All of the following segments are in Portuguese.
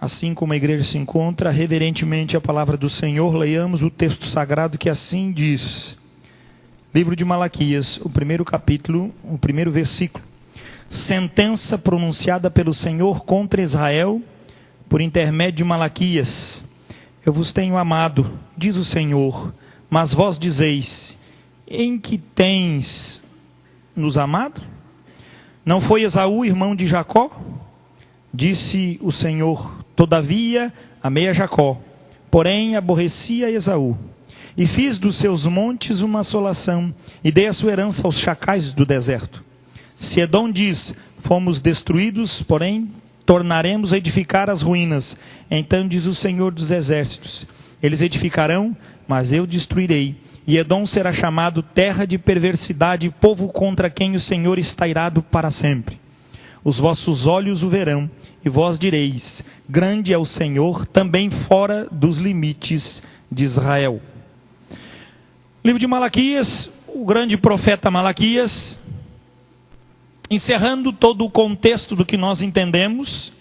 Assim como a igreja se encontra reverentemente a palavra do Senhor, leiamos o texto sagrado que assim diz. Livro de Malaquias, o primeiro capítulo, o primeiro versículo. Sentença pronunciada pelo Senhor contra Israel por intermédio de Malaquias. Eu vos tenho amado, diz o Senhor, mas vós dizeis, em que tens nos amado? Não foi Esaú, irmão de Jacó? Disse o Senhor, todavia amei a Jacó, porém aborreci a Esaú. E fiz dos seus montes uma assolação, e dei a sua herança aos chacais do deserto. Se Edom diz, fomos destruídos, porém tornaremos a edificar as ruínas. Então diz o Senhor dos exércitos, eles edificarão, mas eu destruirei. E Edom será chamado terra de perversidade, povo contra quem o Senhor está irado para sempre. Os vossos olhos o verão, e vós direis, grande é o Senhor, também fora dos limites de Israel. Livro de Malaquias, o grande profeta Malaquias, encerrando todo o contexto do que nós entendemos.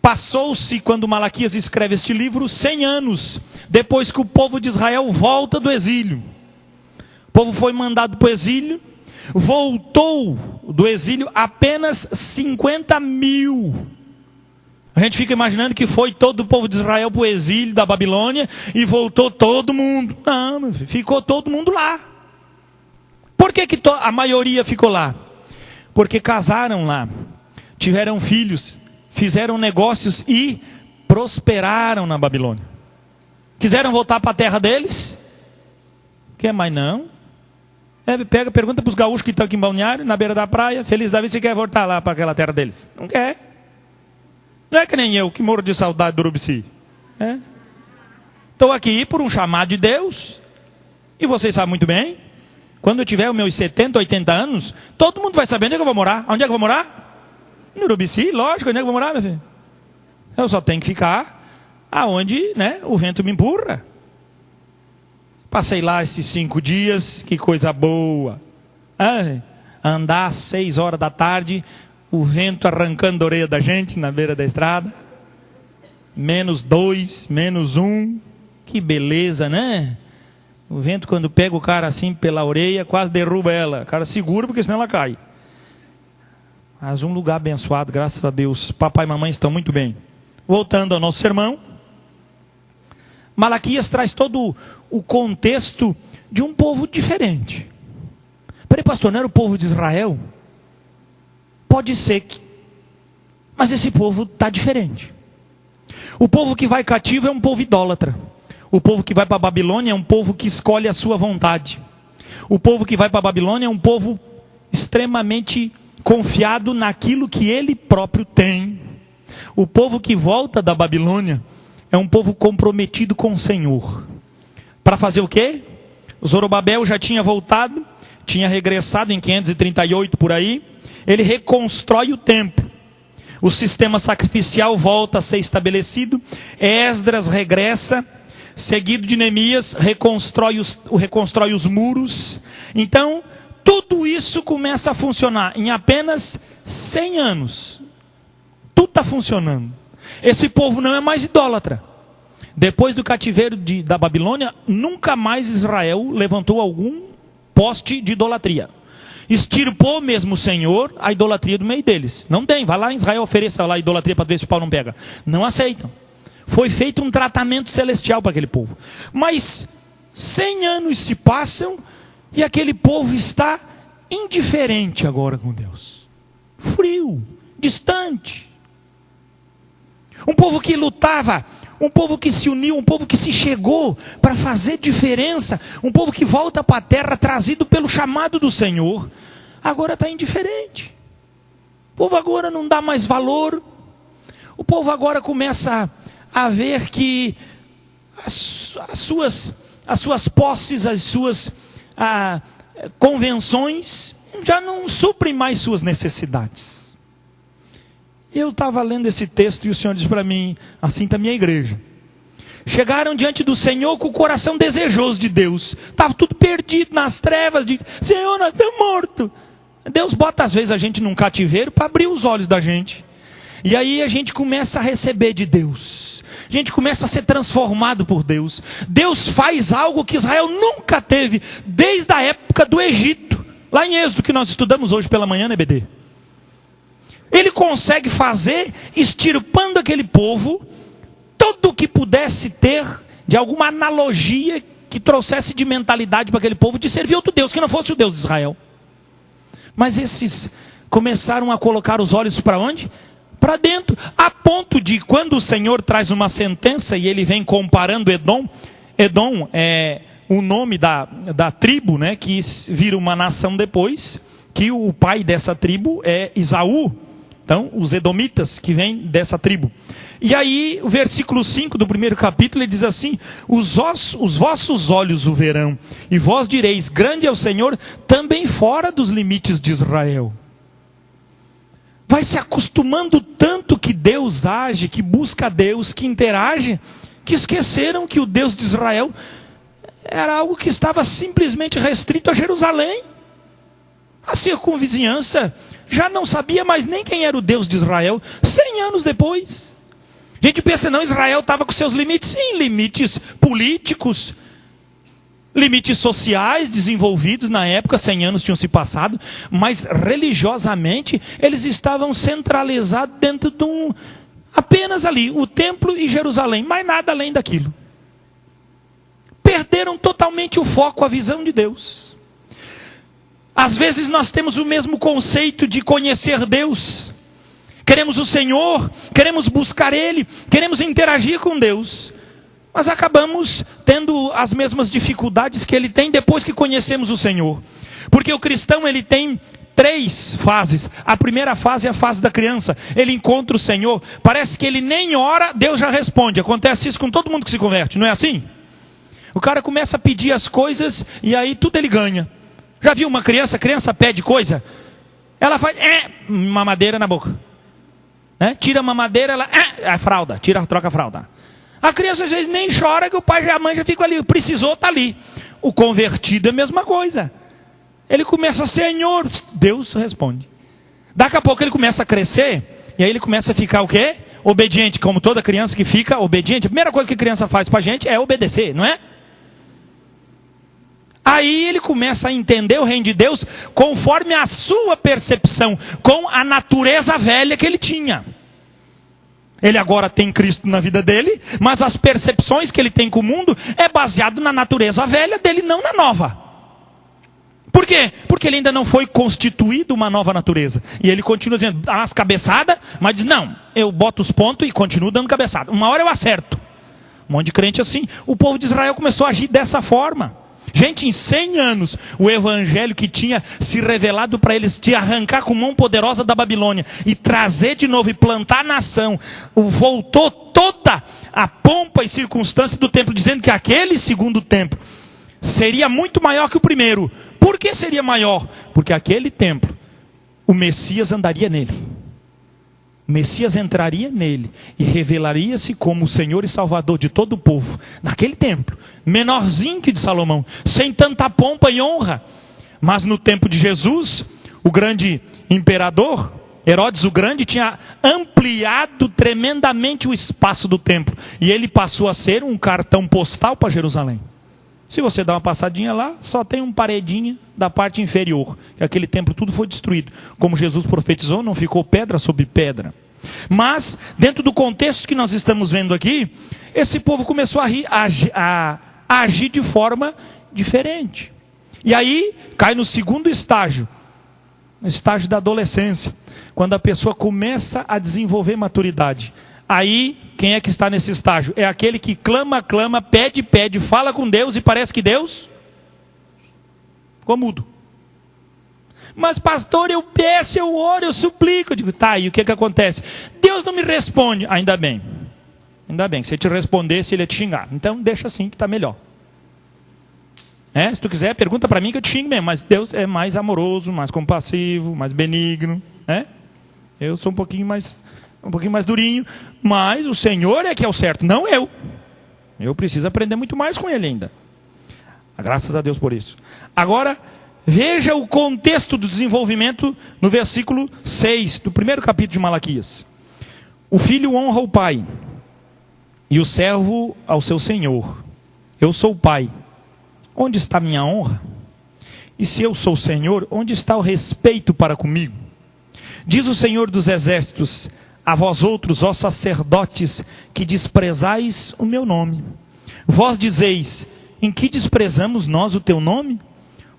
Passou-se, quando Malaquias escreve este livro, 100 anos depois que o povo de Israel volta do exílio. O povo foi mandado para o exílio, voltou do exílio apenas 50 mil. A gente fica imaginando que foi todo o povo de Israel para o exílio da Babilônia e voltou todo mundo. Não, meu filho, ficou todo mundo lá. Por que a maioria ficou lá? Porque casaram lá, tiveram filhos, fizeram negócios e prosperaram na Babilônia. Quiseram voltar para a terra deles? Quer mais não? Pergunta para os gaúchos que estão aqui em Balneário, na beira da praia, feliz da vida, se quer voltar lá para aquela terra deles. Não quer. Não é que nem eu, que morro de saudade do Urubici. Estou aqui por um chamado de Deus. E vocês sabem muito bem, quando eu tiver os meus 70, 80 anos, todo mundo vai saber onde é que eu vou morar. Onde é que eu vou morar? No Urubici, lógico, onde é que eu vou morar, meu filho? Eu só tenho que ficar aonde, o vento me empurra. Passei lá esses 5 dias, que coisa boa. Andar às 6 horas da tarde, o vento arrancando a orelha da gente na beira da estrada. -2, -1, que beleza, né? O vento quando pega o cara assim pela orelha, quase derruba ela. O cara segura porque senão ela cai. Mas um lugar abençoado, graças a Deus. Papai e mamãe estão muito bem. Voltando ao nosso sermão. Malaquias traz todo o contexto de um povo diferente. Peraí, pastor, não era o povo de Israel? Pode ser que... Mas esse povo está diferente. O povo que vai cativo é um povo idólatra. O povo que vai para a Babilônia é um povo que escolhe a sua vontade. O povo que vai para a Babilônia é um povo extremamente confiado naquilo que ele próprio tem. O povo que volta da Babilônia é um povo comprometido com o Senhor. Para fazer o quê? Zorobabel já tinha voltado, tinha regressado em 538 por aí. Ele reconstrói o templo. O sistema sacrificial volta a ser estabelecido. Esdras regressa, seguido de Neemias, reconstrói os muros. Então, tudo isso começa a funcionar em apenas 100 anos. Tudo está funcionando. Esse povo não é mais idólatra. Depois do cativeiro da Babilônia, nunca mais Israel levantou algum poste de idolatria. Extirpou mesmo o Senhor a idolatria do meio deles. Não tem, vai lá em Israel, ofereça lá a idolatria para ver se o pau não pega. Não aceitam. Foi feito um tratamento celestial para aquele povo. Mas 100 anos se passam e aquele povo está indiferente agora com Deus. Frio, distante. Um povo que lutava, um povo que se uniu, um povo que se chegou para fazer diferença, um povo que volta para a terra trazido pelo chamado do Senhor, agora está indiferente. O povo agora não dá mais valor. O povo agora começa a ver que as suas posses, as suas convenções já não suprem mais suas necessidades. Eu estava lendo esse texto e o Senhor disse para mim, assim está a minha igreja. Chegaram diante do Senhor com o coração desejoso de Deus. Estava tudo perdido nas trevas. Senhor, nós estamos mortos. Deus bota às vezes a gente num cativeiro para abrir os olhos da gente. E aí a gente começa a receber de Deus. A gente começa a ser transformado por Deus. Deus faz algo que Israel nunca teve, desde a época do Egito. Lá em Êxodo, que nós estudamos hoje pela manhã, né, BD? Ele consegue fazer, extirpando aquele povo, tudo o que pudesse ter de alguma analogia que trouxesse de mentalidade para aquele povo de servir outro Deus, que não fosse o Deus de Israel. Mas esses começaram a colocar os olhos para onde? Para dentro, a ponto de quando o Senhor traz uma sentença e ele vem comparando Edom. Edom é o nome da tribo, né, que vira uma nação depois, que o pai dessa tribo é Esaú. Então, os edomitas que vêm dessa tribo. E aí, o versículo 5 do primeiro capítulo, ele diz assim: os vossos olhos o verão, e vós direis, grande é o Senhor, também fora dos limites de Israel. Vai se acostumando tanto que Deus age, que busca Deus, que interage, que esqueceram que o Deus de Israel era algo que estava simplesmente restrito a Jerusalém. A circunvizinhança já não sabia mais nem quem era o Deus de Israel, 100 anos depois. A gente pensa, não, Israel estava com seus limites, sim, limites políticos, limites sociais desenvolvidos na época, 100 anos tinham se passado, mas religiosamente eles estavam centralizados dentro de apenas ali, o templo e Jerusalém, mais nada além daquilo. Perderam totalmente o foco, a visão de Deus. Às vezes nós temos o mesmo conceito de conhecer Deus. Queremos o Senhor, queremos buscar Ele, queremos interagir com Deus. Mas acabamos tendo as mesmas dificuldades que Ele tem depois que conhecemos o Senhor. Porque o cristão, ele tem 3 fases. A primeira fase é a fase da criança. Ele encontra o Senhor, parece que ele nem ora, Deus já responde. Acontece isso com todo mundo que se converte, não é assim? O cara começa a pedir as coisas e aí tudo ele ganha. Já viu uma criança? A criança pede coisa, ela faz mamadeira na boca, né? Tira a mamadeira, ela a fralda, troca a fralda. A criança às vezes nem chora, que o pai e a mãe já ficam ali, precisou, está ali. O convertido é a mesma coisa. Ele começa, Senhor, Deus responde. Daqui a pouco ele começa a crescer, e aí ele começa a ficar o quê? Obediente, como toda criança que fica obediente. A primeira coisa que a criança faz para a gente é obedecer, não é? Aí ele começa a entender o reino de Deus conforme a sua percepção, com a natureza velha que ele tinha. Ele agora tem Cristo na vida dele, mas as percepções que ele tem com o mundo é baseado na natureza velha dele, não na nova. Por quê? Porque ele ainda não foi constituído uma nova natureza. E ele continua dizendo, dá umas cabeçadas, mas diz, não, eu boto os pontos e continuo dando cabeçada. Uma hora eu acerto. Um monte de crente assim. O povo de Israel começou a agir dessa forma. Gente, em 100 anos, o evangelho que tinha se revelado para eles, de arrancar com mão poderosa da Babilônia e trazer de novo e plantar a nação, voltou toda a pompa e circunstância do templo, dizendo que aquele segundo templo seria muito maior que o primeiro. Por que seria maior? Porque aquele templo, o Messias andaria nele. O Messias entraria nele e revelaria-se como o Senhor e Salvador de todo o povo, naquele templo, menorzinho que de Salomão, sem tanta pompa e honra. Mas no tempo de Jesus, o grande imperador, Herodes o Grande, tinha ampliado tremendamente o espaço do templo, e ele passou a ser um cartão postal para Jerusalém. Se você dá uma passadinha lá, só tem uma paredinha da parte inferior, que aquele templo tudo foi destruído. Como Jesus profetizou, não ficou pedra sobre pedra. Mas, dentro do contexto que nós estamos vendo aqui, esse povo começou a agir de forma diferente. E aí, cai no segundo estágio, no estágio da adolescência, quando a pessoa começa a desenvolver maturidade. Aí, quem é que está nesse estágio? É aquele que clama, pede, fala com Deus e parece que Deus ficou mudo. Mas pastor, eu peço, eu oro, eu suplico. Eu digo, tá, e o que acontece? Deus não me responde. Ainda bem. Ainda bem, se ele te respondesse, ele ia te xingar. Então deixa assim que está melhor. Se tu quiser, pergunta para mim que eu te xingo mesmo. Mas Deus é mais amoroso, mais compassivo, mais benigno. Eu sou um pouquinho mais durinho, mas o Senhor é que é o certo, não eu. Eu preciso aprender muito mais com Ele ainda. Graças a Deus por isso. Agora, veja o contexto do desenvolvimento no versículo 6, do primeiro capítulo de Malaquias. O filho honra o pai, e o servo ao seu senhor. Eu sou o pai, onde está minha honra? E se eu sou o Senhor, onde está o respeito para comigo? Diz o Senhor dos exércitos: a vós outros, ó sacerdotes, que desprezais o meu nome. Vós dizeis: em que desprezamos nós o teu nome?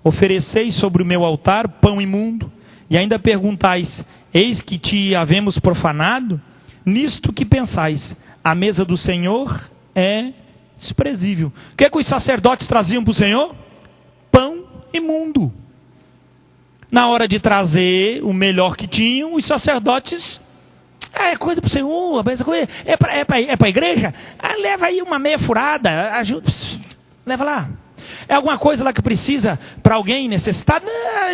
Ofereceis sobre o meu altar pão imundo, e ainda perguntais: eis que te havemos profanado? Nisto que pensais: a mesa do Senhor é desprezível. O que é que os sacerdotes traziam para o Senhor? Pão imundo. Na hora de trazer o melhor que tinham, os sacerdotes: é coisa para o Senhor, é para a igreja? Leva aí uma meia furada, ajuda, leva lá. É alguma coisa lá que precisa para alguém necessitado?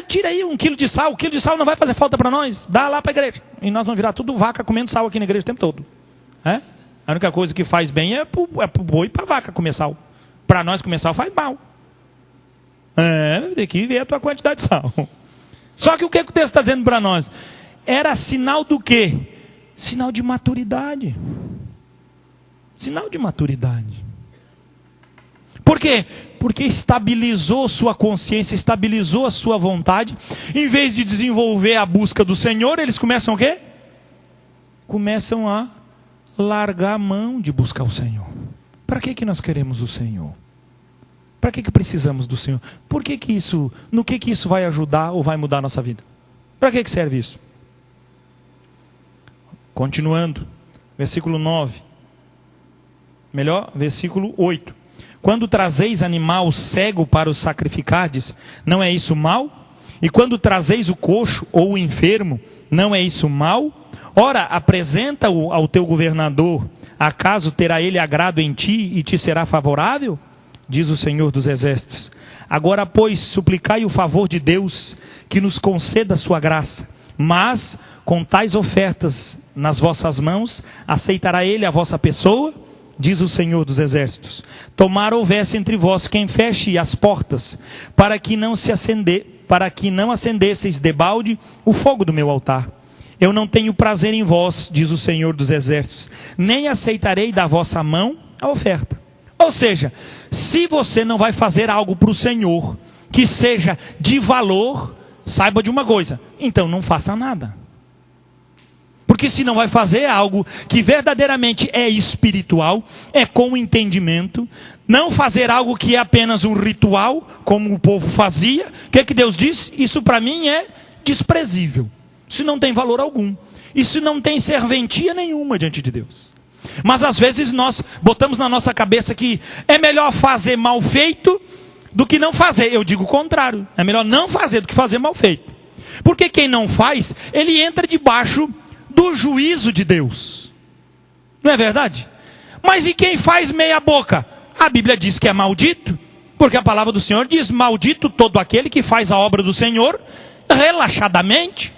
Tira aí 1 quilo de sal. 1 quilo de sal não vai fazer falta para nós. Dá lá para a igreja. E nós vamos virar tudo vaca comendo sal aqui na igreja o tempo todo. É? A única coisa que faz bem é para o boi e para a vaca comer sal. Para nós comer sal faz mal. Tem que ver a tua quantidade de sal. Só que o que o texto está dizendo para nós? Era sinal do quê? Sinal de maturidade. Sinal de maturidade. Por quê? Porque estabilizou sua consciência, estabilizou a sua vontade. Em vez de desenvolver a busca do Senhor, eles começam o quê? Começam a largar a mão de buscar o Senhor. Para que nós queremos o Senhor? Para que precisamos do Senhor? Por que isso, no que isso vai ajudar ou vai mudar a nossa vida? Para que serve isso? Continuando, versículo 9. Melhor, versículo 8. Quando trazeis animal cego para o sacrificardes, não é isso mal? E quando trazeis o coxo ou o enfermo, não é isso mal? Ora, apresenta-o ao teu governador, acaso terá ele agrado em ti e te será favorável? Diz o Senhor dos exércitos. Agora, pois, suplicai o favor de Deus, que nos conceda a sua graça. Mas, com tais ofertas nas vossas mãos, aceitará ele a vossa pessoa? Diz o Senhor dos exércitos. Tomara houvesse entre vós quem feche as portas, para que não acendesseis debalde o fogo do meu altar. Eu não tenho prazer em vós, diz o Senhor dos exércitos, nem aceitarei da vossa mão a oferta. Ou seja, se você não vai fazer algo para o Senhor que seja de valor, saiba de uma coisa: então não faça nada. Porque se não vai fazer algo que verdadeiramente é espiritual, é com entendimento, não fazer algo que é apenas um ritual, como o povo fazia, o que Deus diz? Isso para mim é desprezível. Isso não tem valor algum. Isso não tem serventia nenhuma diante de Deus. Mas às vezes nós botamos na nossa cabeça que é melhor fazer mal feito do que não fazer. Eu digo o contrário. É melhor não fazer do que fazer mal feito. Porque quem não faz, ele entra debaixo do juízo de Deus. Não é verdade? Mas e quem faz meia boca? A Bíblia diz que é maldito. Porque a palavra do Senhor diz: maldito todo aquele que faz a obra do Senhor relaxadamente.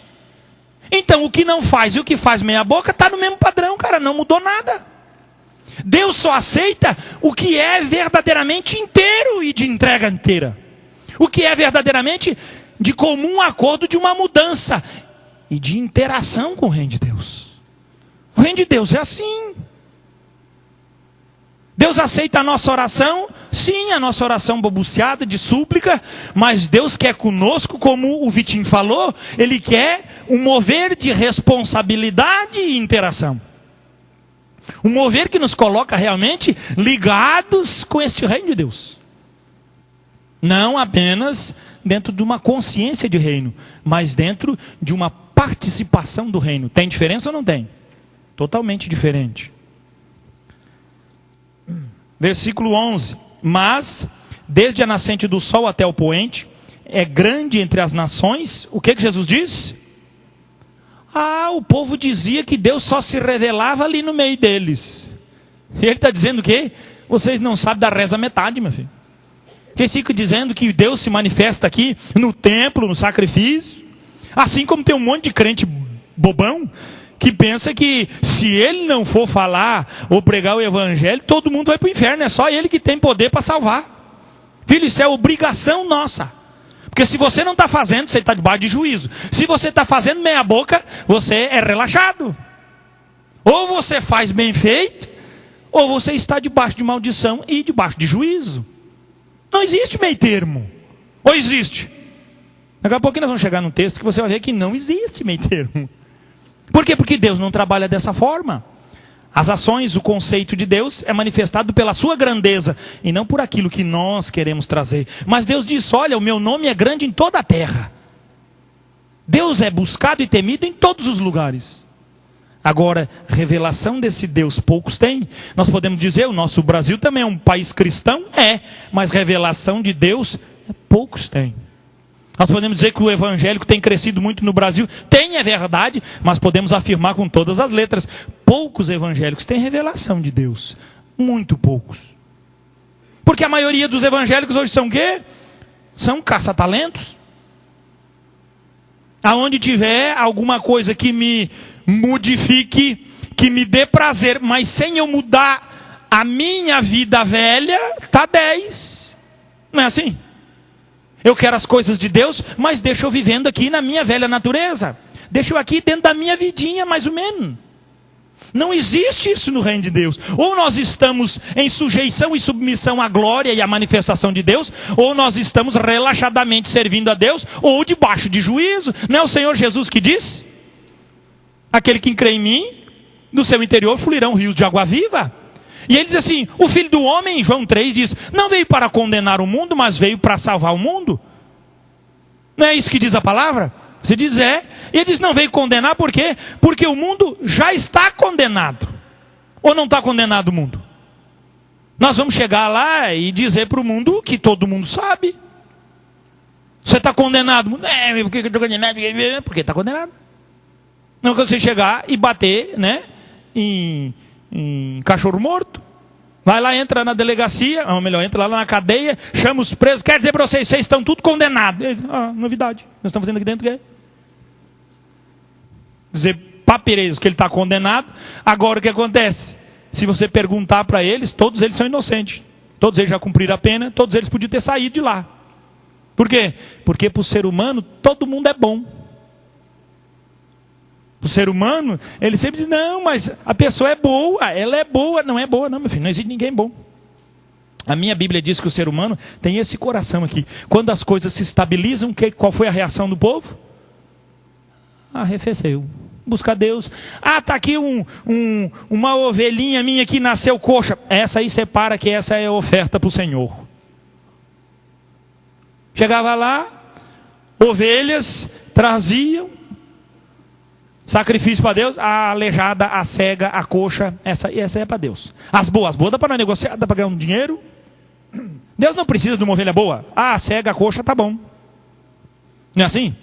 Então o que não faz e o que faz meia boca está no mesmo padrão, cara, não mudou nada. Deus só aceita o que é verdadeiramente inteiro e de entrega inteira. O que é verdadeiramente de comum acordo de uma mudança e de interação com o reino de Deus. O reino de Deus é assim. Deus aceita a nossa oração, sim, a nossa oração balbuciada de súplica, mas Deus quer conosco, como o Vitinho falou, Ele quer um mover de responsabilidade e interação. Um mover que nos coloca realmente ligados com este reino de Deus. Não apenas dentro de uma consciência de reino, mas dentro de uma participação do reino. Tem diferença ou não tem? Totalmente diferente. Versículo 11. Mas, desde a nascente do sol até o poente, é grande entre as nações. O que Jesus disse? O povo dizia que Deus só se revelava ali no meio deles. E ele está dizendo o quê? Vocês não sabem da reza metade, meu filho. Vocês ficam dizendo que Deus se manifesta aqui no templo, no sacrifício. Assim como tem um monte de crente bobão que pensa que se ele não for falar ou pregar o evangelho, todo mundo vai para o inferno. É só ele que tem poder para salvar. Filho, isso é obrigação nossa. Porque se você não está fazendo, você está debaixo de juízo. Se você está fazendo meia boca, você é relaxado. Ou você faz bem feito, ou você está debaixo de maldição e debaixo de juízo. Não existe meio termo. Ou existe? Daqui a pouco nós vamos chegar num texto que você vai ver que não existe meio termo. Por quê? Porque Deus não trabalha dessa forma. As ações, o conceito de Deus é manifestado pela sua grandeza e não por aquilo que nós queremos trazer. Mas Deus diz, olha, o meu nome é grande em toda a terra. Deus é buscado e temido em todos os lugares. Agora, revelação desse Deus poucos têm. Nós podemos dizer, o nosso Brasil também é um país cristão? É, mas revelação de Deus poucos têm. Nós podemos dizer que o evangélico tem crescido muito no Brasil. Tem, é verdade, mas podemos afirmar com todas as letras. Poucos evangélicos têm revelação de Deus. Muito poucos. Porque a maioria dos evangélicos hoje são o quê? São caça-talentos. Aonde tiver alguma coisa que me modifique, que me dê prazer, mas sem eu mudar a minha vida velha, tá 10. Não é assim? Eu quero as coisas de Deus, mas deixa eu vivendo aqui na minha velha natureza. Deixa eu aqui dentro da minha vidinha, mais ou menos. Não existe isso no reino de Deus. Ou nós estamos em sujeição e submissão à glória e à manifestação de Deus, ou nós estamos relaxadamente servindo a Deus, ou debaixo de juízo. Não é o Senhor Jesus que diz? Aquele que crê em mim, do seu interior fluirão rios de água viva. E ele diz assim, o Filho do Homem, em João 3, diz, não veio para condenar o mundo, mas veio para salvar o mundo. Não é isso que diz a palavra? Você diz, é. E ele diz, não veio condenar, por quê? Porque o mundo já está condenado. Ou não está condenado o mundo? Nós vamos chegar lá e dizer para o mundo que todo mundo sabe. Você está condenado. Por que eu estou condenado? Porque está condenado. Não é você chegar e bater, né, em cachorro morto. Vai lá, entra na delegacia, ou melhor, entra lá na cadeia, chama os presos, quer dizer para vocês, vocês estão tudo condenados. Eles, novidade, nós estamos fazendo aqui dentro o quê? Dizer para presos que ele está condenado. Agora o que acontece? Se você perguntar para eles, todos eles são inocentes. Todos eles já cumpriram a pena, todos eles podiam ter saído de lá. Por quê? Porque para o ser humano, todo mundo é bom. O ser humano, ele sempre diz, não, mas a pessoa é boa, ela é boa. Não é boa não, meu filho, não existe ninguém bom. A minha Bíblia diz que o ser humano tem esse coração aqui. Quando as coisas se estabilizam, qual foi a reação do povo? Arrefeceu. Buscar Deus. Está aqui uma ovelhinha minha que nasceu coxa. Essa aí separa que essa é a oferta para o Senhor. Chegava lá, ovelhas traziam sacrifício para Deus, a aleijada, a cega, a coxa, essa é para Deus. As boas dá para negociar, dá para ganhar um dinheiro. Deus não precisa de uma ovelha boa. A cega, a coxa, tá bom. Não é assim?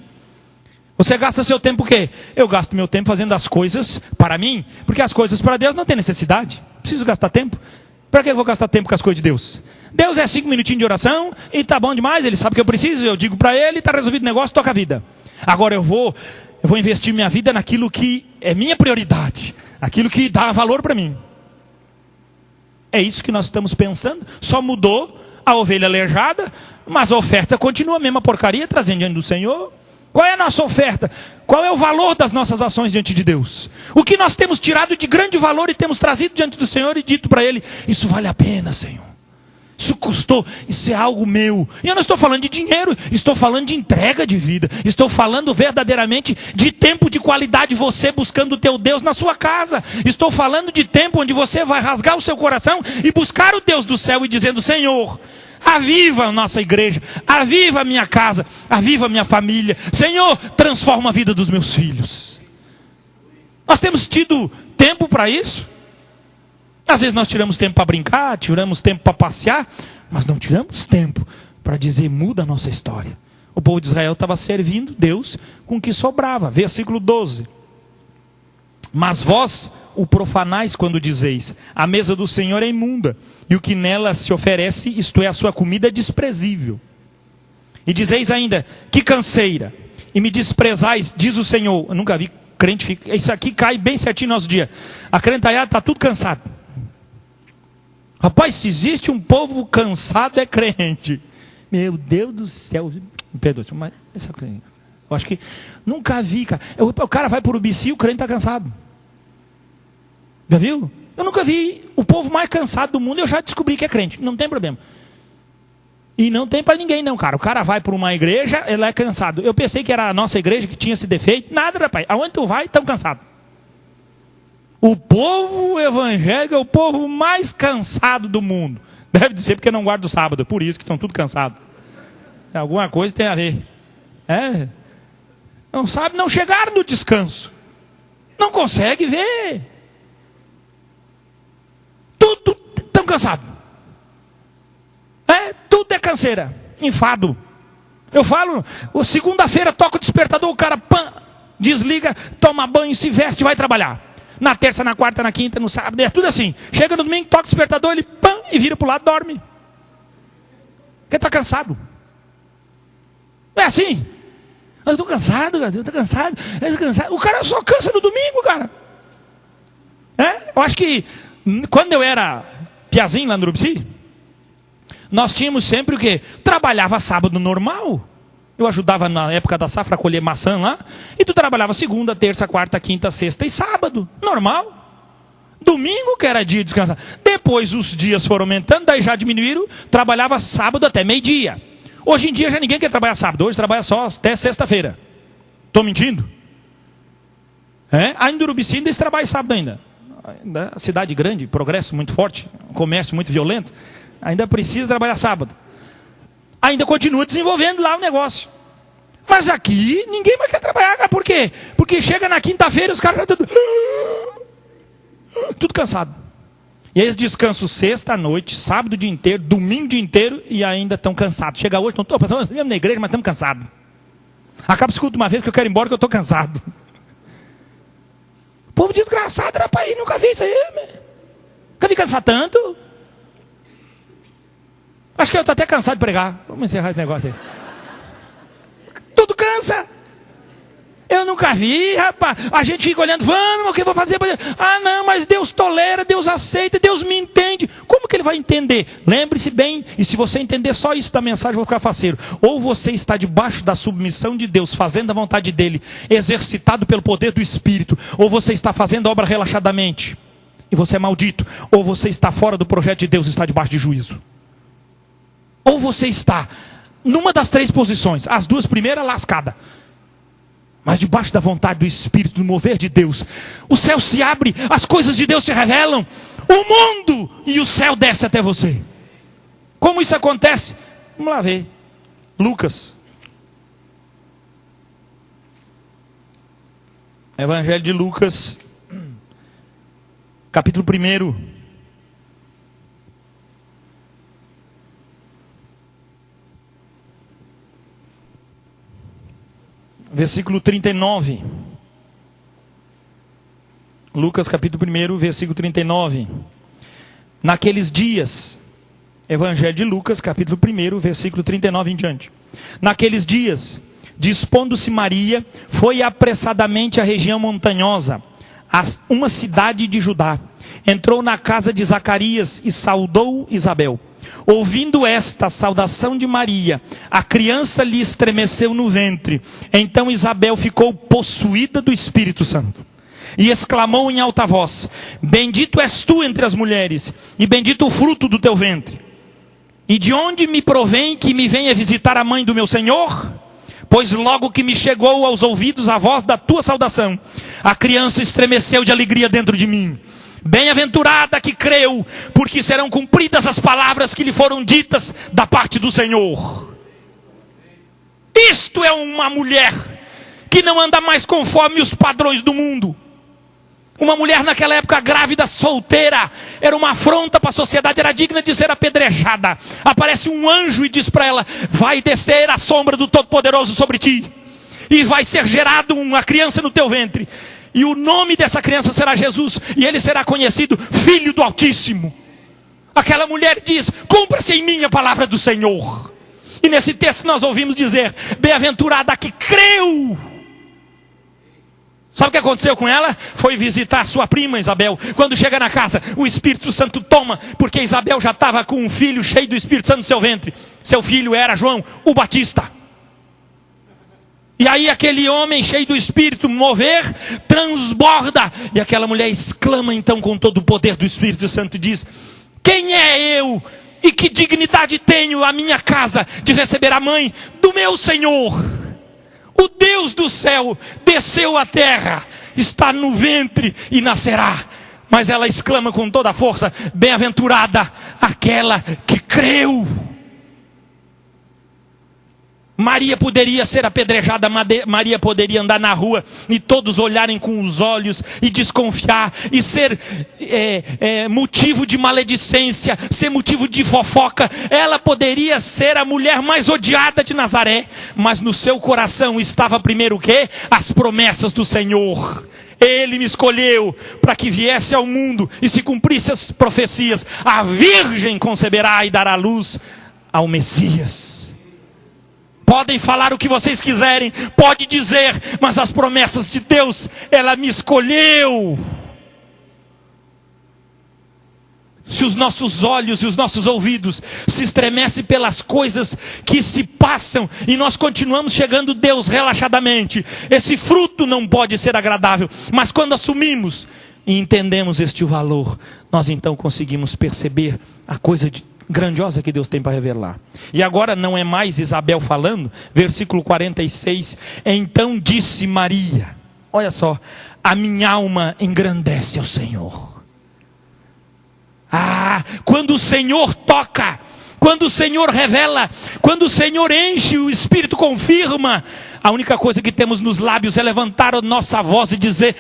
Você gasta seu tempo o quê? Eu gasto meu tempo fazendo as coisas para mim, porque as coisas para Deus não tem necessidade. Preciso gastar tempo. Para que eu vou gastar tempo com as coisas de Deus? Deus é 5 minutinhos de oração e tá bom demais, Ele sabe que eu preciso, eu digo para Ele, está resolvido o negócio, toca a vida. Agora eu vou investir minha vida naquilo que é minha prioridade, aquilo que dá valor para mim. É isso que nós estamos pensando. Só mudou a ovelha aleijada, mas a oferta continua a mesma porcaria, trazendo diante do Senhor. Qual é a nossa oferta? Qual é o valor das nossas ações diante de Deus? O que nós temos tirado de grande valor e temos trazido diante do Senhor e dito para Ele, isso vale a pena, Senhor. Isso custou, isso é algo meu. E eu não estou falando de dinheiro, estou falando de entrega de vida. Estou falando verdadeiramente de tempo de qualidade, você buscando o teu Deus na sua casa. Estou falando de tempo onde você vai rasgar o seu coração e buscar o Deus do céu e dizendo, Senhor, aviva a nossa igreja, aviva a minha casa, aviva a minha família. Senhor, transforma a vida dos meus filhos. Nós temos tido tempo para isso? Às vezes nós tiramos tempo para brincar, tiramos tempo para passear, mas não tiramos tempo para dizer, muda a nossa história. O povo de Israel estava servindo Deus com o que sobrava. Versículo 12. Mas vós o profanais quando dizeis, a mesa do Senhor é imunda, e o que nela se oferece, isto é, a sua comida é desprezível. E dizeis ainda, que canseira, e me desprezais, diz o Senhor. Eu nunca vi crente, isso aqui cai bem certinho no nosso dia. A crentaiada está tudo cansado. Rapaz, se existe um povo cansado é crente. Meu Deus do céu. Me perdoe, mas eu acho que nunca vi, cara. O cara vai para o Urubici e o crente está cansado. Já viu? Eu nunca vi o povo mais cansado do mundo, eu já descobri que é crente, não tem problema. E não tem para ninguém não, cara. O cara vai para uma igreja, ele é cansado. Eu pensei que era a nossa igreja que tinha esse defeito. Nada, rapaz. Aonde tu vai, tão cansado. O povo evangélico é o povo mais cansado do mundo. Deve dizer porque não guarda o sábado. Por isso que estão tudo cansados. Alguma coisa tem a ver. Não sabe, não chegaram no descanso. Não consegue ver. Tudo tão cansado. Tudo é canseira, enfado. Eu falo, segunda-feira toca o despertador, o cara desliga, toma banho, se veste e vai trabalhar. Na terça, na quarta, na quinta, no sábado, é tudo assim. Chega no domingo, toca o despertador, ele e vira para o lado e dorme. Porque está cansado. É assim. Eu estou cansado, eu estou cansado. O cara só cansa no domingo, cara. Eu acho que quando eu era piazinho lá no Urubici, nós tínhamos sempre o quê? Trabalhava sábado normal. Eu ajudava na época da safra a colher maçã lá. E tu trabalhava segunda, terça, quarta, quinta, sexta e sábado. Normal. Domingo que era dia de descansar. Depois os dias foram aumentando, daí já diminuíram. Trabalhava sábado até meio-dia. Hoje em dia já ninguém quer trabalhar sábado. Hoje trabalha só até sexta-feira. Estou mentindo? Ainda Urubici ainda se trabalha sábado ainda. Cidade grande, progresso muito forte, comércio muito violento. Ainda precisa trabalhar sábado. Ainda continua desenvolvendo lá o negócio. Mas aqui ninguém mais quer trabalhar. Por quê? Porque chega na quinta-feira e os caras estão tudo cansado. E eles descansam sexta à noite, sábado o dia inteiro, domingo o dia inteiro e ainda estão cansados. Chega hoje, estão mesmo na igreja, mas estamos cansados. Acaba escuta uma vez que eu quero ir embora que eu estou cansado. Povo desgraçado, rapaz, nunca vi isso aí. Nunca vi cansar tanto. Acho que eu estou até cansado de pregar. Vamos encerrar esse negócio aí. Tudo cansa. Eu nunca vi, rapaz. A gente fica olhando, vamos, o que eu vou fazer? Ah, não, mas Deus tolera, Deus aceita, Deus me entende. Como que ele vai entender? Lembre-se bem, e se você entender só isso da mensagem, eu vou ficar faceiro. Ou você está debaixo da submissão de Deus, fazendo a vontade dele, exercitado pelo poder do Espírito, ou você está fazendo a obra relaxadamente, e você é maldito. Ou você está fora do projeto de Deus e está debaixo de juízo. Ou você está numa das três posições, as duas primeiras lascada, mas debaixo da vontade do Espírito, do mover de Deus, o céu se abre, as coisas de Deus se revelam, o mundo e o céu desce até você. Como isso acontece? Vamos lá ver. Lucas, Evangelho de Lucas, capítulo 1. Versículo 39. Lucas capítulo 1, versículo 39. Naqueles dias, Evangelho de Lucas capítulo 1, versículo 39 em diante. Naqueles dias, dispondo-se Maria, foi apressadamente à região montanhosa, a uma cidade de Judá. Entrou na casa de Zacarias e saudou Isabel. Ouvindo esta saudação de Maria, a criança lhe estremeceu no ventre. Então Isabel ficou possuída do Espírito Santo e exclamou em alta voz: bendito és tu entre as mulheres, e bendito o fruto do teu ventre. E de onde me provém que me venha visitar a mãe do meu Senhor? Pois logo que me chegou aos ouvidos a voz da tua saudação, a criança estremeceu de alegria dentro de mim. Bem-aventurada que creu, porque serão cumpridas as palavras que lhe foram ditas da parte do Senhor. Isto é uma mulher que não anda mais conforme os padrões do mundo. Uma mulher naquela época grávida, solteira, era uma afronta para a sociedade, era digna de ser apedrejada. Aparece um anjo e diz para ela: vai descer a sombra do Todo-Poderoso sobre ti, e vai ser gerado uma criança no teu ventre. E o nome dessa criança será Jesus, e ele será conhecido Filho do Altíssimo. Aquela mulher diz: cumpra-se em mim a palavra do Senhor. E nesse texto nós ouvimos dizer: bem-aventurada que creu. Sabe o que aconteceu com ela? Foi visitar sua prima Isabel. Quando chega na casa, o Espírito Santo toma, porque Isabel já estava com um filho cheio do Espírito Santo no seu ventre. Seu filho era João, o Batista. E aí aquele homem cheio do Espírito mover, transborda. E aquela mulher exclama então com todo o poder do Espírito Santo e diz: quem é eu e que dignidade tenho a minha casa de receber a mãe do meu Senhor? O Deus do céu desceu à terra, está no ventre e nascerá. Mas ela exclama com toda a força: bem-aventurada aquela que creu. Maria poderia ser apedrejada, Maria poderia andar na rua e todos olharem com os olhos e desconfiar, e ser motivo de maledicência, ser motivo de fofoca. Ela poderia ser a mulher mais odiada de Nazaré, mas no seu coração estava primeiro o quê? As promessas do Senhor. Ele me escolheu para que viesse ao mundo e se cumprisse as profecias: a virgem conceberá e dará luz ao Messias. Podem falar o que vocês quiserem, pode dizer, mas as promessas de Deus, ela me escolheu. Se os nossos olhos e os nossos ouvidos se estremecem pelas coisas que se passam e nós continuamos chegando a Deus relaxadamente, esse fruto não pode ser agradável. Mas quando assumimos e entendemos este valor, nós então conseguimos perceber a coisa grandiosa que Deus tem para revelar. E agora não é mais Isabel falando, versículo 46, então disse Maria, olha só, a minha alma engrandece ao Senhor. Quando o Senhor toca, quando o Senhor revela, quando o Senhor enche, o Espírito confirma, a única coisa que temos nos lábios é levantar a nossa voz e dizer: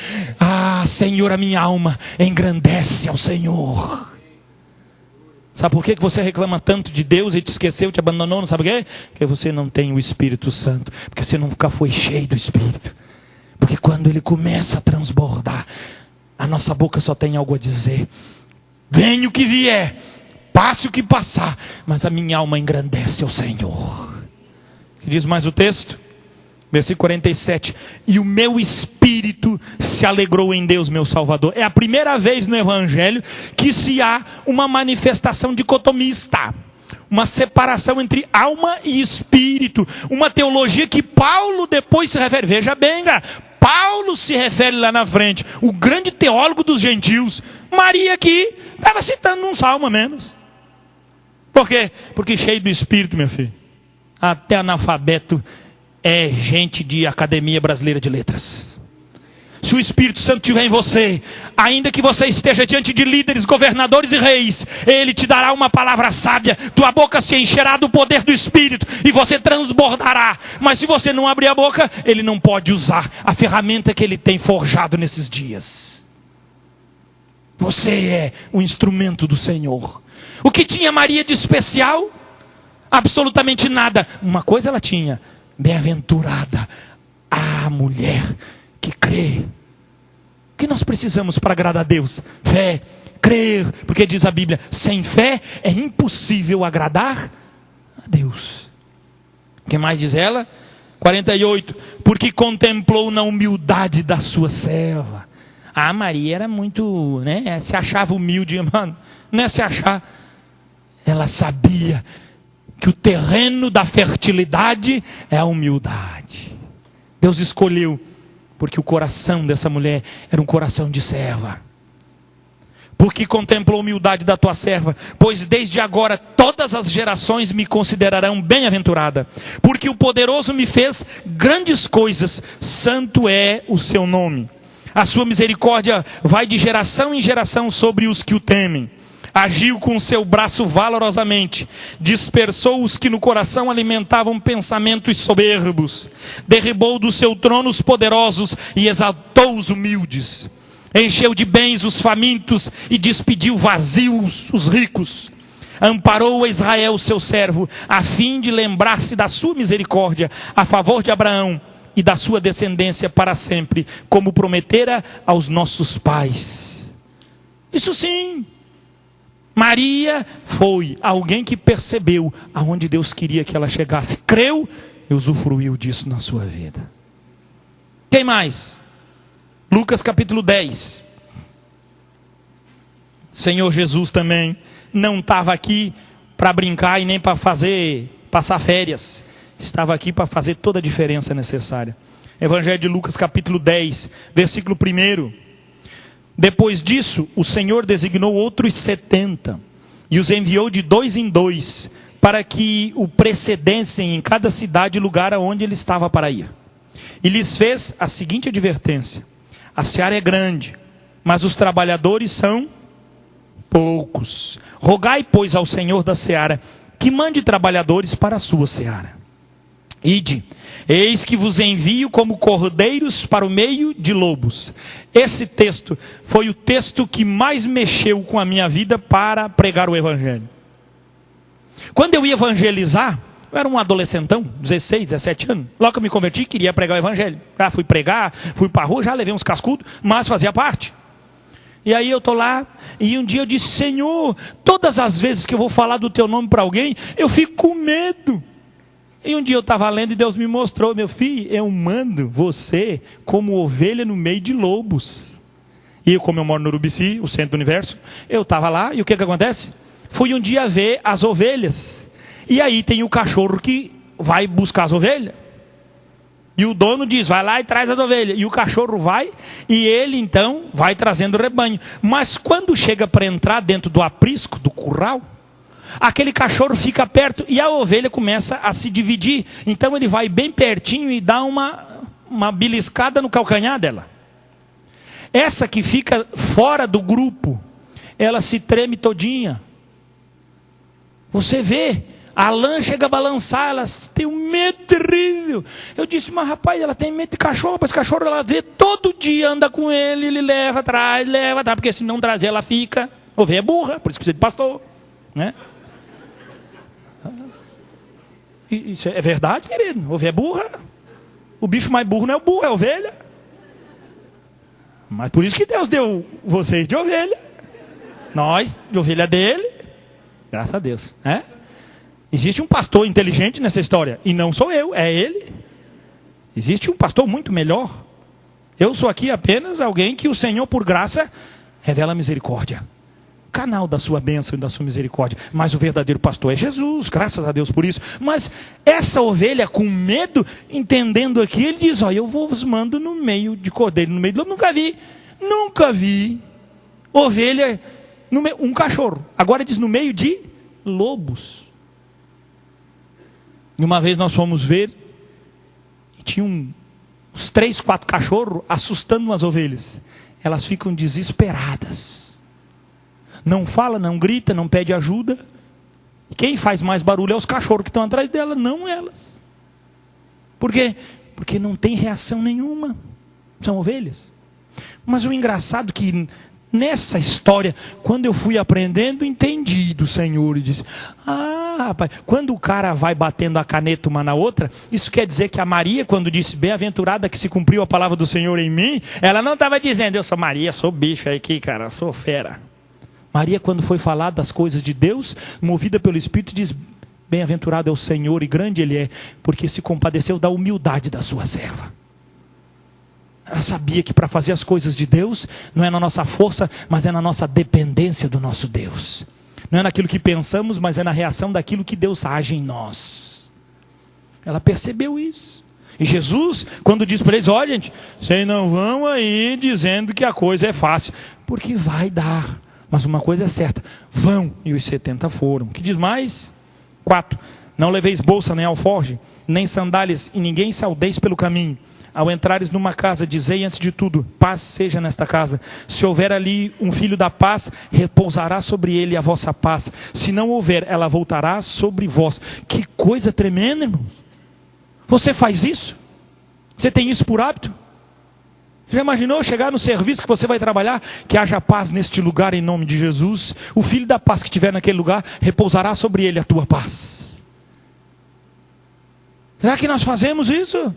Senhor, a minha alma engrandece ao Senhor. Sabe por que você reclama tanto de Deus? Ele te esqueceu, te abandonou, não sabe por quê? Porque você não tem o Espírito Santo, porque você nunca foi cheio do Espírito. Porque quando ele começa a transbordar, a nossa boca só tem algo a dizer: venha o que vier, passe o que passar, mas a minha alma engrandece ao Senhor. Que diz mais o texto? Versículo 47, e o meu espírito se alegrou em Deus meu Salvador. É a primeira vez no Evangelho que se há uma manifestação dicotomista, uma separação entre alma e espírito, uma teologia que Paulo depois se refere. Veja bem, cara, Paulo se refere lá na frente, o grande teólogo dos gentios. Maria aqui estava citando um salmo a menos. Por quê? Porque cheio do Espírito, meu filho, até analfabeto é gente de Academia Brasileira de Letras. Se o Espírito Santo estiver em você, ainda que você esteja diante de líderes, governadores e reis, ele te dará uma palavra sábia, tua boca se encherá do poder do Espírito e você transbordará. Mas se você não abrir a boca, ele não pode usar a ferramenta que ele tem forjado nesses dias. Você é o instrumento do Senhor. O que tinha Maria de especial? Absolutamente nada. Uma coisa ela tinha: bem-aventurada a mulher que crê. O que nós precisamos para agradar a Deus? Fé, crer, porque diz a Bíblia, sem fé é impossível agradar a Deus. O que mais diz ela? 48, porque contemplou na humildade da sua serva. Maria era muito, se achava humilde, mano, não é se achar. Ela sabia que o terreno da fertilidade é a humildade. Deus escolheu, porque o coração dessa mulher era um coração de serva. Porque contemplou a humildade da tua serva, pois desde agora todas as gerações me considerarão bem-aventurada. Porque o poderoso me fez grandes coisas, santo é o seu nome. A sua misericórdia vai de geração em geração sobre os que o temem. Agiu com seu braço valorosamente, dispersou os que no coração alimentavam pensamentos soberbos, derribou do seu trono os poderosos e exaltou os humildes, encheu de bens os famintos e despediu vazios os ricos, amparou a Israel seu servo, a fim de lembrar-se da sua misericórdia a favor de Abraão e da sua descendência para sempre, como prometera aos nossos pais. Isso sim, Maria foi alguém que percebeu aonde Deus queria que ela chegasse, creu e usufruiu disso na sua vida. Quem mais? Lucas capítulo 10. Senhor Jesus também não estava aqui para brincar e nem para passar férias. estava aqui para fazer toda a diferença necessária. Evangelho de Lucas, capítulo 10, versículo 1. Depois disso, o Senhor designou outros 70 e os enviou de 2 em 2 para que o precedessem em cada cidade e lugar aonde ele estava para ir. E lhes fez a seguinte advertência: a seara é grande, mas os trabalhadores são poucos. Rogai, pois, ao Senhor da seara que mande trabalhadores para a sua seara. Ide, eis que vos envio como cordeiros para o meio de lobos. Esse texto foi o texto que mais mexeu com a minha vida para pregar o evangelho. Quando eu ia evangelizar, eu era um adolescentão, 16, 17 anos. Logo que eu me converti, queria pregar o evangelho. Já fui pregar, fui para a rua, já levei uns cascudos, mas fazia parte. E aí eu estou lá, e um dia eu disse: Senhor, todas as vezes que eu vou falar do teu nome para alguém, eu fico com medo. E um dia eu estava lendo e Deus me mostrou: meu filho, eu mando você como ovelha no meio de lobos. E eu, como eu moro no Urubici, o centro do universo, eu estava lá, e o que acontece? Fui um dia ver as ovelhas. E aí tem o cachorro que vai buscar as ovelhas. E o dono diz: vai lá e traz as ovelhas. E o cachorro vai, e ele então vai trazendo o rebanho. Mas quando chega para entrar dentro do aprisco, do curral, aquele cachorro fica perto e a ovelha começa a se dividir. Então ele vai bem pertinho e dá uma beliscada no calcanhar dela. Essa que fica fora do grupo, ela se treme todinha. Você vê, a lã chega a balançar, elas têm um medo terrível. Eu disse: mas rapaz, ela tem medo de cachorro, mas cachorro ela vê todo dia, anda com ele leva atrás, porque se não trazer ela fica. Ovelha é burra, por isso que precisa de pastor, né? Isso é verdade, querido. Ovelha é burra. O bicho mais burro não é o burro, é a ovelha. Mas por isso que Deus deu vocês de ovelha, nós de ovelha dele. Graças a Deus, né? Existe um pastor inteligente nessa história, e não sou eu, é ele. Existe um pastor muito melhor. Eu sou aqui apenas alguém que o Senhor, por graça, revela a misericórdia, canal da sua bênção e da sua misericórdia. Mas o verdadeiro pastor é Jesus, graças a Deus por isso. Mas essa ovelha com medo, entendendo aqui, ele diz: ó, eu vos mando no meio de cordeiro, no meio de lobo. Nunca vi ovelha, um cachorro. Agora diz no meio de lobos. E uma vez nós fomos ver, e tinha uns 3, 4 cachorros assustando umas ovelhas. Elas ficam desesperadas. Não fala, não grita, não pede ajuda. Quem faz mais barulho é os cachorros que estão atrás dela, não elas. Por quê? Porque não tem reação nenhuma. São ovelhas. Mas o engraçado é que nessa história, quando eu fui aprendendo, entendi do Senhor e disse: ah, rapaz, quando o cara vai batendo a caneta uma na outra, isso quer dizer que a Maria, quando disse bem-aventurada que se cumpriu a palavra do Senhor em mim, ela não estava dizendo: eu sou Maria, sou bicho aqui, cara, eu sou fera. Maria, quando foi falar das coisas de Deus, movida pelo Espírito, diz: bem-aventurado é o Senhor e grande Ele é, porque se compadeceu da humildade da sua serva. Ela sabia que para fazer as coisas de Deus, não é na nossa força, mas é na nossa dependência do nosso Deus. Não é naquilo que pensamos, mas é na reação daquilo que Deus age em nós. Ela percebeu isso. E Jesus, quando diz para eles: olha, gente, vocês não vão aí dizendo que a coisa é fácil, porque vai dar. Mas uma coisa é certa: vão. E os 70 foram. O que diz mais? 4. Não leveis bolsa, nem alforje, nem sandálias, e ninguém saudeis pelo caminho. Ao entrares numa casa, dizei antes de tudo: paz seja nesta casa. Se houver ali um filho da paz, repousará sobre ele a vossa paz. Se não houver, ela voltará sobre vós. Que coisa tremenda, irmãos. Você faz isso? Você tem isso por hábito? Já imaginou chegar no serviço que você vai trabalhar, que haja paz neste lugar em nome de Jesus? O filho da paz que estiver naquele lugar, repousará sobre ele a tua paz. Será que nós fazemos isso?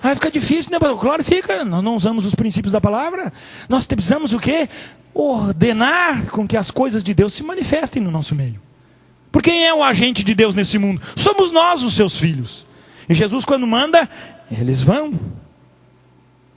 Aí fica difícil, né? Claro, fica. Nós não usamos os princípios da palavra. Nós precisamos o quê? Ordenar com que as coisas de Deus se manifestem no nosso meio. Por quem é o agente de Deus nesse mundo? Somos nós, os seus filhos. E Jesus, quando manda, eles vão.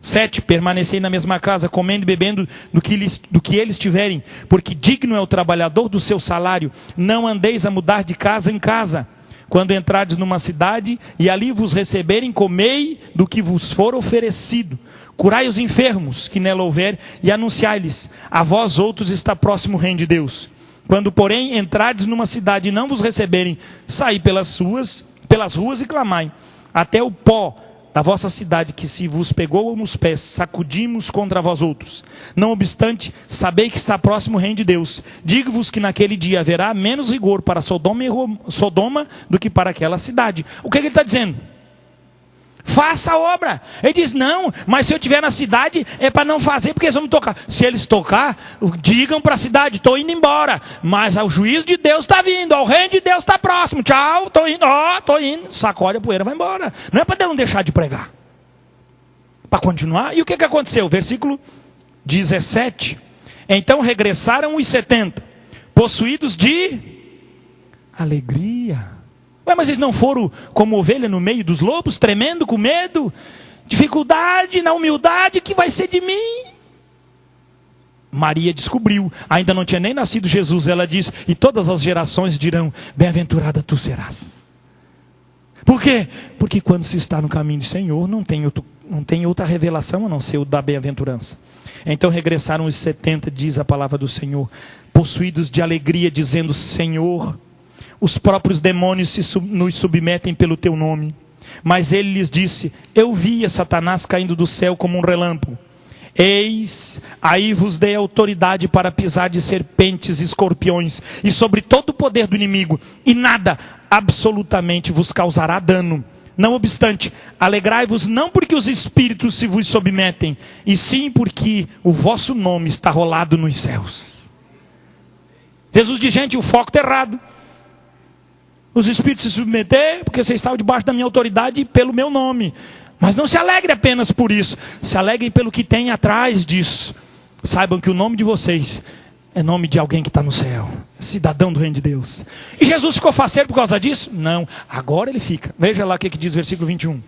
7, permanecei na mesma casa, comendo e bebendo do que eles tiverem, porque digno é o trabalhador do seu salário. Não andeis a mudar de casa em casa. Quando entrardes numa cidade e ali vos receberem, comei do que vos for oferecido. Curai os enfermos que nela houver e anunciai-lhes: a vós outros está próximo o reino de Deus. Quando, porém, entrardes numa cidade e não vos receberem, saí pelas ruas e clamai: até o pó da vossa cidade que se vos pegou nos pés, sacudimos contra vós outros. Não obstante, sabei que está próximo o reino de Deus. Digo-vos que naquele dia haverá menos rigor para Sodoma do que para aquela cidade. O que ele está dizendo? Faça a obra. Ele diz: não, mas se eu estiver na cidade é para não fazer, porque eles vão me tocar. Se eles tocar, digam para a cidade: estou indo embora, mas o juízo de Deus está vindo, o reino de Deus está próximo, tchau, estou indo, estou indo. Sacode a poeira, vai embora. Não é para Deus não deixar de pregar, para continuar. E o que aconteceu? Versículo 17: então regressaram os 70, possuídos de alegria. Ué, mas eles não foram como ovelha no meio dos lobos, tremendo, com medo, dificuldade, na humildade, que vai ser de mim? Maria descobriu, ainda não tinha nem nascido Jesus, ela diz: e todas as gerações dirão: bem-aventurada tu serás. Por quê? Porque quando se está no caminho do Senhor, não tem outra revelação a não ser o da bem-aventurança. Então regressaram os 70, diz a palavra do Senhor, possuídos de alegria, dizendo: Senhor, os próprios demônios nos submetem pelo teu nome. Mas ele lhes disse: eu via Satanás caindo do céu como um relâmpago. Eis, aí vos dei autoridade para pisar de serpentes e escorpiões, e sobre todo o poder do inimigo, e nada absolutamente vos causará dano. Não obstante, alegrai-vos não porque os espíritos se vos submetem, e sim porque o vosso nome está rolado nos céus. Jesus diz: gente, o foco está errado. Os espíritos se submeter porque vocês estavam debaixo da minha autoridade e pelo meu nome. Mas não se alegre apenas por isso. Se alegrem pelo que tem atrás disso. Saibam que o nome de vocês é nome de alguém que está no céu. Cidadão do reino de Deus. E Jesus ficou faceiro por causa disso? Não. Agora ele fica. Veja lá o que diz o versículo 21.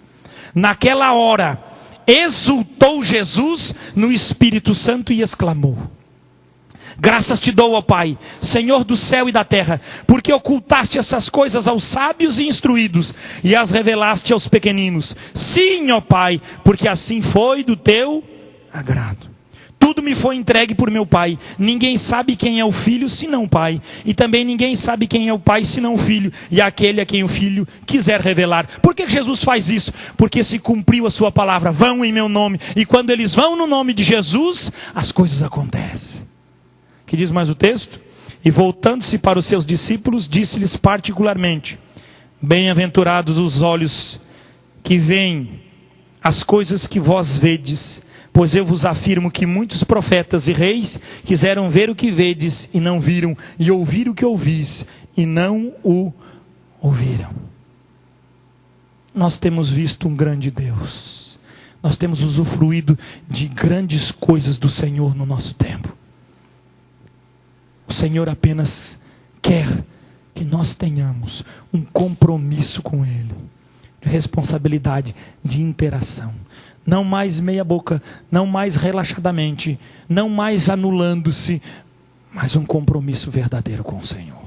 Naquela hora, exultou Jesus no Espírito Santo e exclamou: graças te dou, ó Pai, Senhor do céu e da terra, porque ocultaste essas coisas aos sábios e instruídos, e as revelaste aos pequeninos. Sim, ó Pai, porque assim foi do teu agrado. Tudo me foi entregue por meu Pai. Ninguém sabe quem é o Filho, senão o Pai. E também ninguém sabe quem é o Pai, senão o Filho, e aquele a quem o Filho quiser revelar. Por que Jesus faz isso? Porque se cumpriu a sua palavra: vão em meu nome. E quando eles vão no nome de Jesus, as coisas acontecem. Que diz mais o texto? E voltando-se para os seus discípulos, disse-lhes particularmente: bem-aventurados os olhos que veem as coisas que vós vedes, pois eu vos afirmo que muitos profetas e reis quiseram ver o que vedes e não viram, e ouvir o que ouvis e não o ouviram. Nós temos visto um grande Deus. Nós temos usufruído de grandes coisas do Senhor no nosso tempo. O Senhor apenas quer que nós tenhamos um compromisso com Ele, de responsabilidade, de interação. Não mais meia boca, não mais relaxadamente, não mais anulando-se, mas um compromisso verdadeiro com o Senhor.